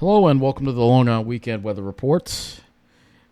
Hello and welcome to the Long Island Weekend Weather Report.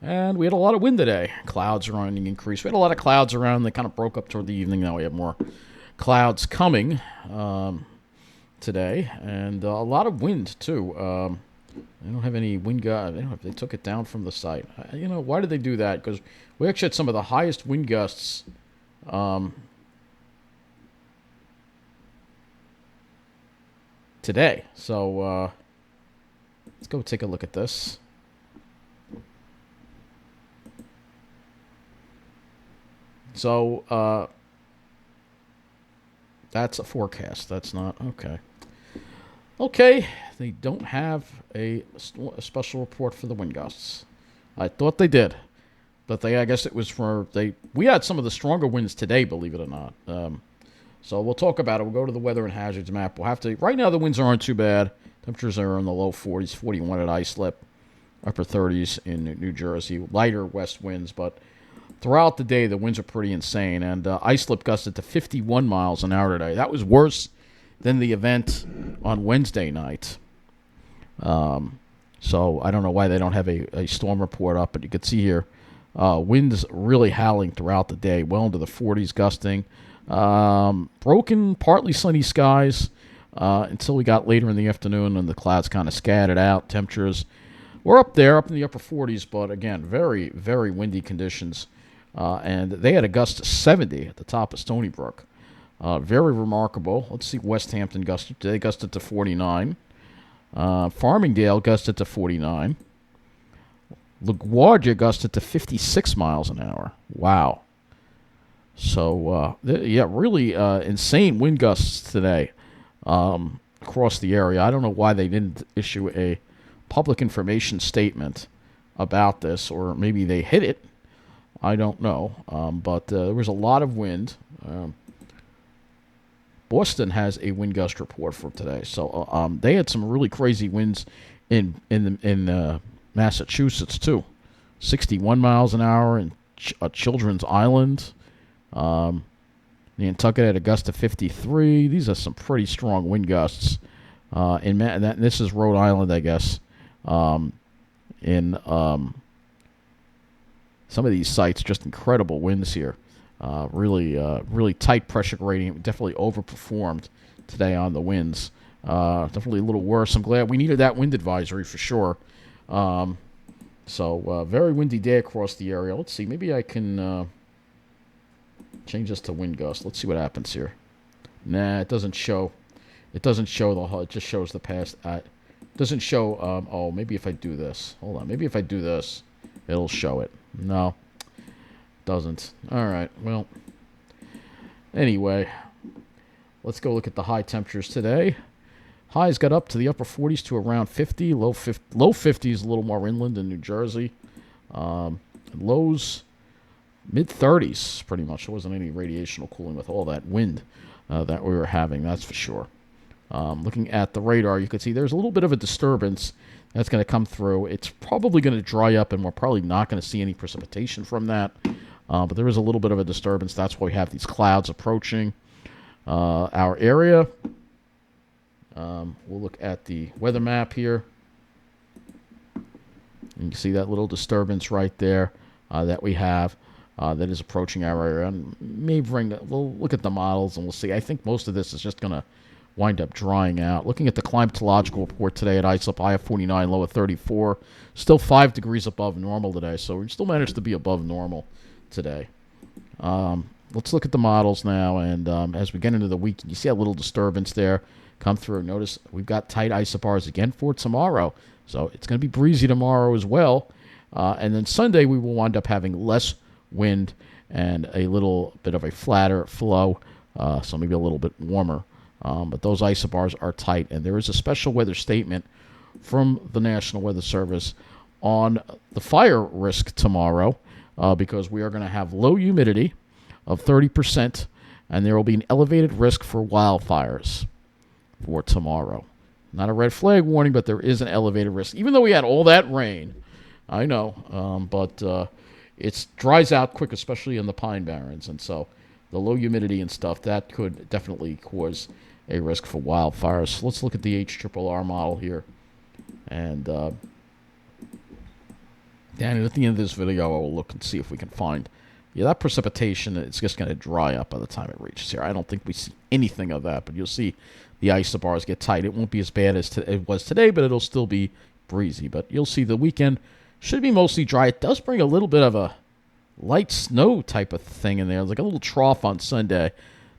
And we had a lot of wind today. Clouds are on the increase. We had a lot of clouds around. They kind of broke up toward the evening. Now we have more clouds coming today, and a lot of wind too. I don't have any wind gusts. I don't know if they took it down from the site. Why did they do that? Because we actually had some of the highest wind gusts today. So let's go take a look at this. So that's a forecast. That's not okay. Okay, they don't have a special report for the wind gusts. I thought they did, but I guess it was for we had some of the stronger winds today, believe it or not. So we'll talk about it. We'll go to the weather and hazards map. We'll have to. Right now, the winds aren't too bad. Temperatures are in the low 40s, 41 at Islip, upper 30s in New Jersey. Lighter west winds, but throughout the day, the winds are pretty insane. And Islip gusted to 51 miles an hour today. That was worse than the event on Wednesday night. So I don't know why they don't have a storm report up, but you can see here, winds really howling throughout the day, well into the 40s gusting. Broken, partly sunny skies until we got later in the afternoon and the clouds kind of scattered out. Temperatures were up there, up in the upper 40s, but again, very, very windy conditions. And they had a gust to 70 at the top of Stony Brook. Very remarkable. Let's see, West Hampton gusted today, gusted to 49. Farmingdale gusted to 49. LaGuardia gusted to 56 miles an hour. Wow. So, really insane wind gusts today across the area. I don't know why they didn't issue a public information statement about this, or maybe they hid it. I don't know. But there was a lot of wind. Boston has a wind gust report for today. So they had some really crazy winds in Massachusetts, too. 61 miles an hour in Children's Island. Nantucket had a gust of 53. These are some pretty strong wind gusts. This is Rhode Island, I guess. In some of these sites, just incredible winds here. Really tight pressure gradient. Definitely overperformed today on the winds. Definitely a little worse. I'm glad we needed that wind advisory for sure. So very windy day across the area. Let's see. Maybe I can change this to wind gust. Let's see what happens here. Nah, it doesn't show. It doesn't show the. It just shows the past. It doesn't show. Maybe if I do this. Hold on. Maybe if I do this, it'll show it. No, doesn't. All right. Well. Anyway, let's go look at the high temperatures today. Highs got up to the upper 40s to around 50. Low 50s, a little more inland in New Jersey. Lows mid-30s, pretty much. There wasn't any radiational cooling with all that wind that we were having, that's for sure. Looking at the radar, you can see there's a little bit of a disturbance that's going to come through. It's probably going to dry up, and we're probably not going to see any precipitation from that. But there is a little bit of a disturbance. That's why we have these clouds approaching our area. We'll look at the weather map here. You can see that little disturbance right there that we have. That is approaching our area, and we'll look at the models and we'll see. I think most of this is just going to wind up drying out. Looking at the climatological report today at Islip, high of 49, low of 34, still 5 degrees above normal today, so we still managed to be above normal today. Let's look at the models now, and as we get into the week, you see a little disturbance there come through. Notice we've got tight isobars again for tomorrow, so it's going to be breezy tomorrow as well, and then Sunday we will wind up having less wind and a little bit of a flatter flow, so maybe a little bit warmer. But those isobars are tight, and there is a special weather statement from the National Weather Service on the fire risk tomorrow, because we are going to have low humidity of 30%, and there will be an elevated risk for wildfires for tomorrow. Not a red flag warning, but there is an elevated risk. Even though we had all that rain, I know, but it dries out quick, especially in the Pine Barrens, and so the low humidity and stuff, that could definitely cause a risk for wildfires. So let's look at the HRRR model here. And and at the end of this video, I will look and see if we can find. Yeah, that precipitation, it's just going to dry up by the time it reaches here. I don't think we see anything of that, but you'll see the isobars get tight. It won't be as bad as it was today, but it'll still be breezy. But you'll see the weekend should be mostly dry. It does bring a little bit of a light snow type of thing in there. It's like a little trough on Sunday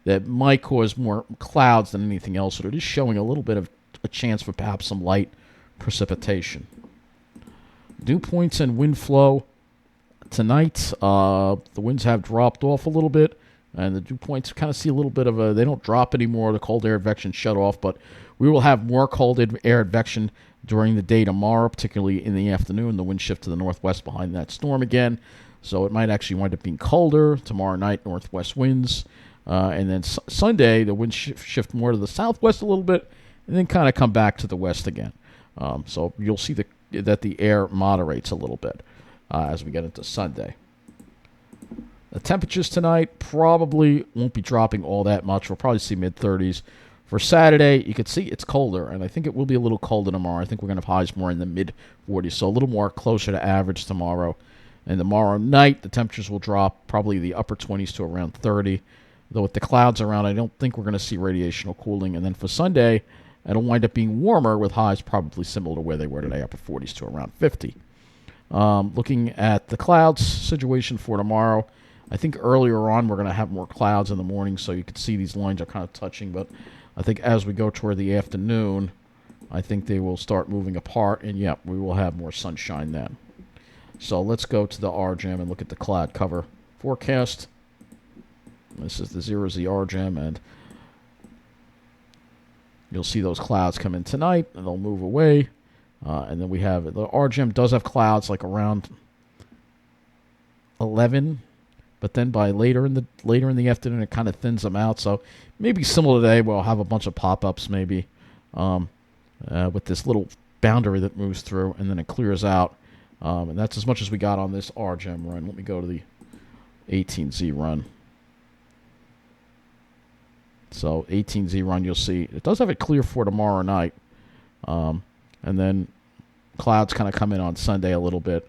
that might cause more clouds than anything else. So it is showing a little bit of a chance for perhaps some light precipitation. Dew points and wind flow tonight. The winds have dropped off a little bit, and the dew points kind of see a little bit of a. They don't drop anymore. The cold air advection shut off, but we will have more cold air advection during the day tomorrow, particularly in the afternoon. The wind shift to the northwest behind that storm again, so it might actually wind up being colder tomorrow night. Northwest winds, and then Sunday the wind shift more to the southwest a little bit, and then kind of come back to the west again. So you'll see that the air moderates a little bit as we get into Sunday. The temperatures tonight probably won't be dropping all that much. We'll probably see mid-30s. For Saturday, you can see it's colder, and I think it will be a little colder tomorrow. I think we're going to have highs more in the mid-40s, so a little more closer to average tomorrow. And tomorrow night, the temperatures will drop probably the upper 20s to around 30. Though with the clouds around, I don't think we're going to see radiational cooling. And then for Sunday, it'll wind up being warmer with highs probably similar to where they were today, upper 40s to around 50. Looking at the clouds situation for tomorrow, I think earlier on we're going to have more clouds in the morning, so you can see these lines are kind of touching. But I think as we go toward the afternoon, I think they will start moving apart, and yeah, we will have more sunshine then. So let's go to the RGEM and look at the cloud cover forecast. This is the 0Z RGEM, and you'll see those clouds come in tonight, and they'll move away. And then we have the RGEM does have clouds like around 11, but then by later in the afternoon it kind of thins them out. So maybe similar today, we'll have a bunch of pop-ups maybe with this little boundary that moves through, and then it clears out. And that's as much as we got on this RGEM run. Let me go to the 18Z run. So 18Z run, you'll see it does have it clear for tomorrow night. And then clouds kind of come in on Sunday a little bit.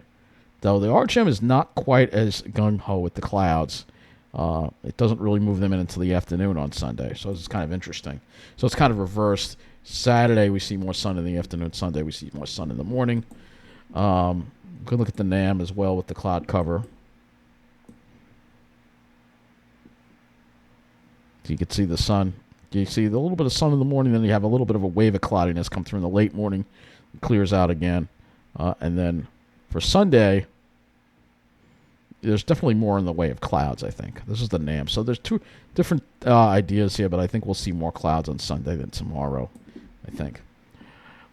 Though the RGEM is not quite as gung-ho with the clouds. It doesn't really move them in until the afternoon on Sunday. So it's kind of interesting. So it's kind of reversed. Saturday we see more sun in the afternoon. Sunday we see more sun in the morning. We can look at the NAM as well with the cloud cover. So you can see the sun. You see a little bit of sun in the morning, then you have a little bit of a wave of cloudiness come through in the late morning. It clears out again. And then for Sunday, there's definitely more in the way of clouds, I think. This is the NAM. So there's two different ideas here, but I think we'll see more clouds on Sunday than tomorrow, I think.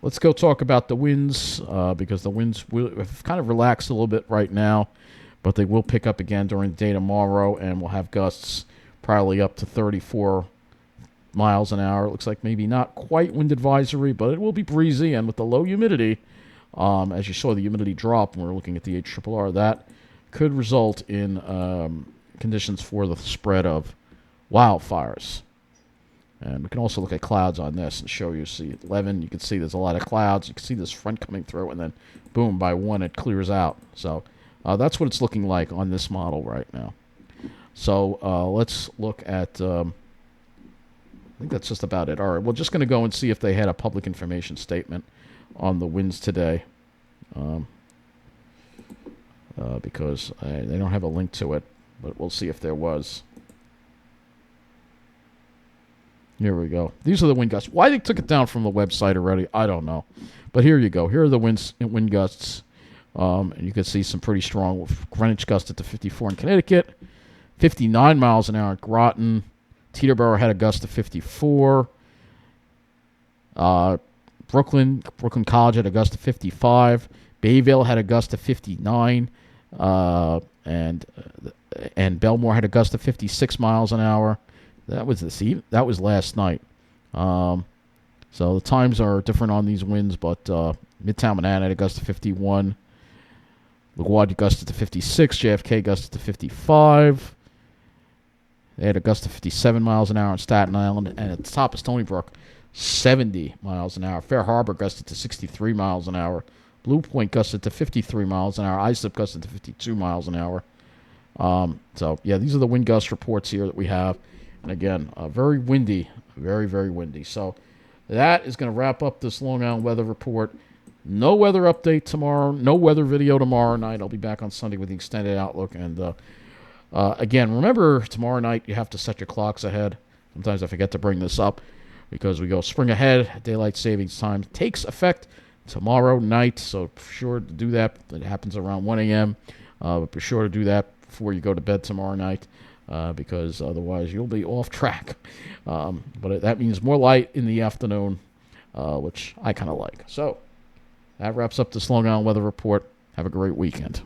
Let's go talk about the winds, because the winds have kind of relaxed a little bit right now, but they will pick up again during the day tomorrow, and we'll have gusts probably up to 34 miles an hour. It looks like maybe not quite wind advisory, but it will be breezy, and with the low humidity, as you saw the humidity drop when we were looking at the HRRR, that could result in conditions for the spread of wildfires. And we can also look at clouds on this and show you. See 11, you can see there's a lot of clouds. You can see this front coming through, and then boom, by 1 it clears out. So that's what it's looking like on this model right now. So let's look at, I think that's just about it. All right, we're just going to go and see if they had a public information statement on the winds today, because they don't have a link to it, but we'll see if there was. Here we go. These are the wind gusts. Why they took it down from the website already, I don't know. But here you go. Here are the wind gusts. And you can see some pretty strong. Greenwich gusted to 54 in Connecticut. 59 miles an hour at Groton. Teterboro had a gust of 54. Brooklyn College had a gust of 55. Bayville had a gust of 59. And Belmore had a gust of 56 miles an hour. That was last night. So the times are different on these winds, but Midtown Manhattan had a gust of 51. LaGuardia gusted to 56. JFK gusted to 55. They had a gust of 57 miles an hour on Staten Island. And at the top of Stony Brook, 70 miles an hour. Fair Harbor gusted to 63 miles an hour. Blue Point gusted to 53 miles an hour. Islip gusted to 52 miles an hour. So, yeah, these are the wind gust reports here that we have. And again, very windy, very, very windy. So that is going to wrap up this Long Island weather report. No weather update tomorrow. No weather video tomorrow night. I'll be back on Sunday with the extended outlook. And again, remember, tomorrow night you have to set your clocks ahead. Sometimes I forget to bring this up because we go spring ahead. Daylight savings time takes effect tomorrow night. So be sure to do that. It happens around 1 a.m. But be sure to do that before you go to bed tomorrow night. Because otherwise you'll be off track. But that means more light in the afternoon, which I kind of like. So that wraps up this Long Island weather report. Have a great weekend.